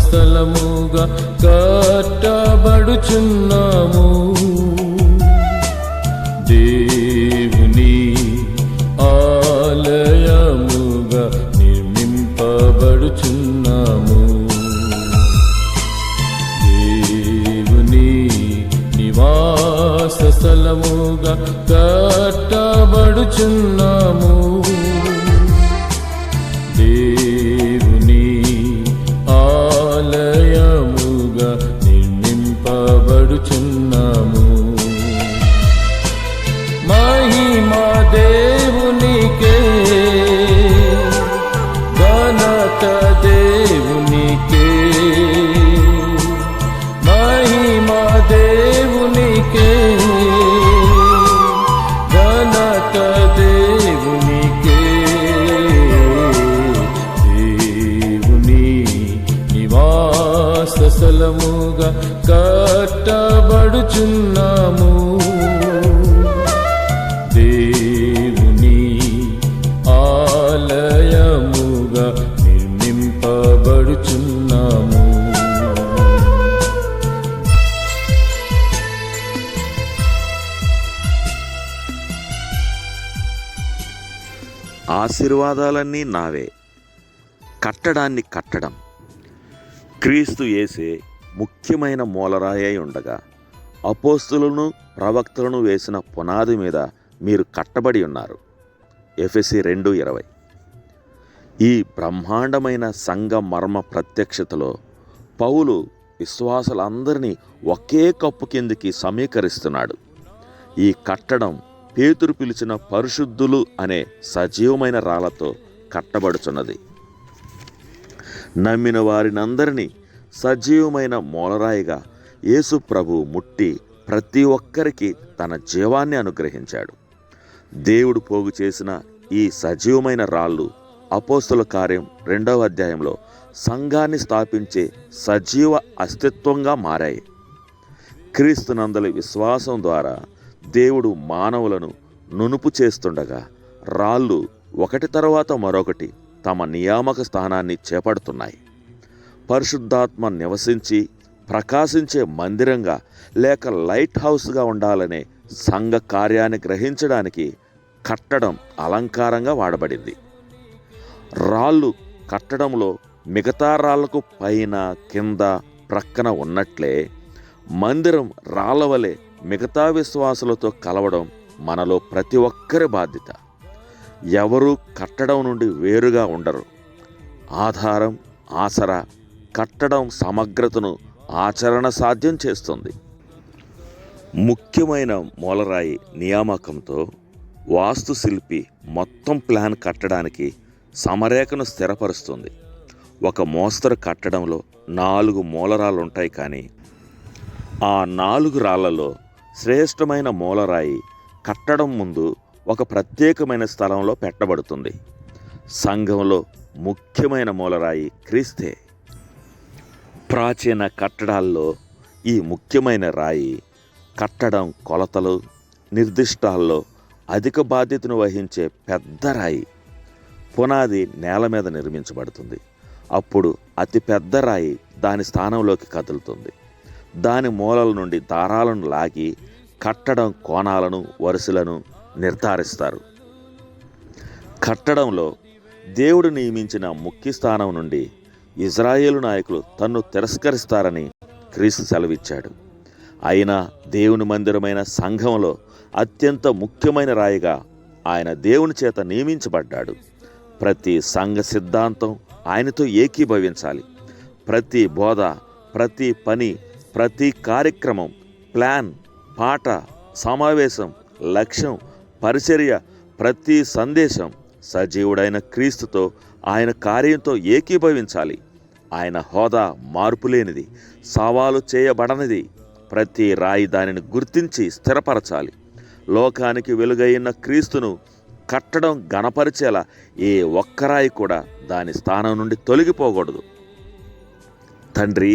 స్థలముగా కట్టబడుచున్నాము. దేవుని ఆలయముగా నిర్మింపబడుచున్నాము. దేవుని నివాస స్థలముగా కట్టబడుచున్నాము. దేవుని ఆలయముగా నిర్మింపబడుచున్నాము. మహిమా దేవునికే, ఘనత దేవునికే, మహిమా దేవునికే, ఘనత దేవునికే. దేవుని నివాస స్థలముగా కట్టబడుచున్నాము. దేవుని ఆలయముగా నిర్మింపబడుచున్నాము. ఆశీర్వాదాలన్నీ నావే. కట్టడాన్ని కట్టడం. క్రీస్తు యేసే ముఖ్యమైన మూలరాయి అయి ఉండగా అపోస్తులను ప్రవక్తలను వేసిన పునాది మీద మీరు కట్టబడి ఉన్నారు. ఎఫెసీ 2:20. ఈ బ్రహ్మాండమైన సంఘ మర్మ ప్రత్యక్షతలో పౌలు విశ్వాసులందరినీ ఒకే కప్పు కిందికి సమీకరిస్తున్నాడు. ఈ కట్టడం పేతురు పిలిచిన పరిశుద్ధులు అనే సజీవమైన రాళ్లతో కట్టబడుచున్నది. నమ్మిన వారినందరినీ సజీవమైన మూలరాయిగా యేసు ప్రభువు ముట్టి ప్రతి ఒక్కరికి తన జీవాన్ని అనుగ్రహించాడు. దేవుడు పోగు చేసిన ఈ సజీవమైన రాళ్ళు అపోస్తుల కార్యం 2వ అధ్యాయంలో సంఘాన్ని స్థాపించే సజీవ అస్తిత్వంగా మారాయి. క్రీస్తునందలి విశ్వాసం ద్వారా దేవుడు మానవులను నునుపు చేస్తుండగా రాళ్ళు ఒకటి తర్వాత మరొకటి తమ నియామక స్థానాన్ని చేపడుతున్నాయి. పరిశుద్ధాత్మ నివసించి ప్రకాశించే మందిరంగా లేక లైట్ హౌస్గా ఉండాలనే సంఘ కార్యాన్ని గ్రహించడానికి కట్టడం అలంకారంగా వాడబడింది. రాళ్ళు కట్టడంలో మిగతా రాళ్లకు పైన కింద ప్రక్కన ఉన్నట్లే మందిరం రాళ్ల వలె మిగతా విశ్వాసులతో కలవడం మనలో ప్రతి ఒక్కరి బాధ్యత. ఎవరూ కట్టడం నుండి వేరుగా ఉండరు. ఆధారం, ఆసరా కట్టడం సమగ్రతను ఆచరణ సాధ్యం చేస్తుంది. ముఖ్యమైన మూలరాయి నియామకంతో వాస్తుశిల్పి మొత్తం ప్లాన్ కట్టడానికి సమరేఖను స్థిరపరుస్తుంది. ఒక మోస్తరు కట్టడంలో 4 మూలరాళ్ళు ఉంటాయి, కానీ ఆ 4 రాళ్లలో శ్రేష్టమైన మూలరాయి కట్టడం ముందు ఒక ప్రత్యేకమైన స్థలంలో పెట్టబడుతుంది. సంఘంలో ముఖ్యమైన మూలరాయి క్రీస్తే. ప్రాచీన కట్టడాల్లో ఈ ముఖ్యమైన రాయి కట్టడం కొలతలు నిర్దిష్టాల్లో అధిక బాధ్యతను వహించే పెద్ద రాయి. పునాది నేల మీద నిర్మించబడుతుంది. అప్పుడు అతి పెద్ద రాయి దాని స్థానంలోకి కదులుతుంది. దాని మూలల నుండి దారాలను లాగి కట్టడం కోణాలను, వరుసలను నిర్ధారిస్తారు. కట్టడంలో దేవుడు నియమించిన ముఖ్య స్థానం నుండి ఇజ్రాయేలు నాయకులు తన్ను తిరస్కరిస్తారని క్రీస్తు సెలవిచ్చాడు. అయినా దేవుని మందిరమైన సంఘంలో అత్యంత ముఖ్యమైన రాయిగా ఆయన దేవుని చేత నియమించబడ్డాడు. ప్రతి సంఘ సిద్ధాంతం ఆయనతో ఏకీభవించాలి. ప్రతి బోధ, ప్రతి పని, ప్రతి కార్యక్రమం, ప్లాన్, పాట, సమావేశం, లక్ష్యం, పరిచర్య, ప్రతి సందేశం సజీవుడైన క్రీస్తుతో ఆయన కార్యంతో ఏకీభవించాలి. ఆయన హోదా మార్పులేనిది, సవాలు చేయబడనిది. ప్రతి రాయి దానిని గుర్తించి స్థిరపరచాలి. లోకానికి వెలుగైన క్రీస్తును కట్టడం గణపరిచేలా ఏ ఒక్క రాయి కూడా దాని స్థానం నుండి తొలగిపోకూడదు. తండ్రి,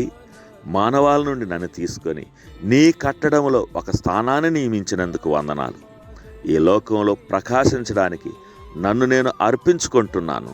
మానవాల నుండి నన్ను తీసుకొని నీ కట్టడంలో ఒక స్థానాన్ని నియమించినందుకు వందనాలు. ఈ లోకంలో ప్రకాశించడానికి నన్ను నేను అర్పించుకుంటున్నాను.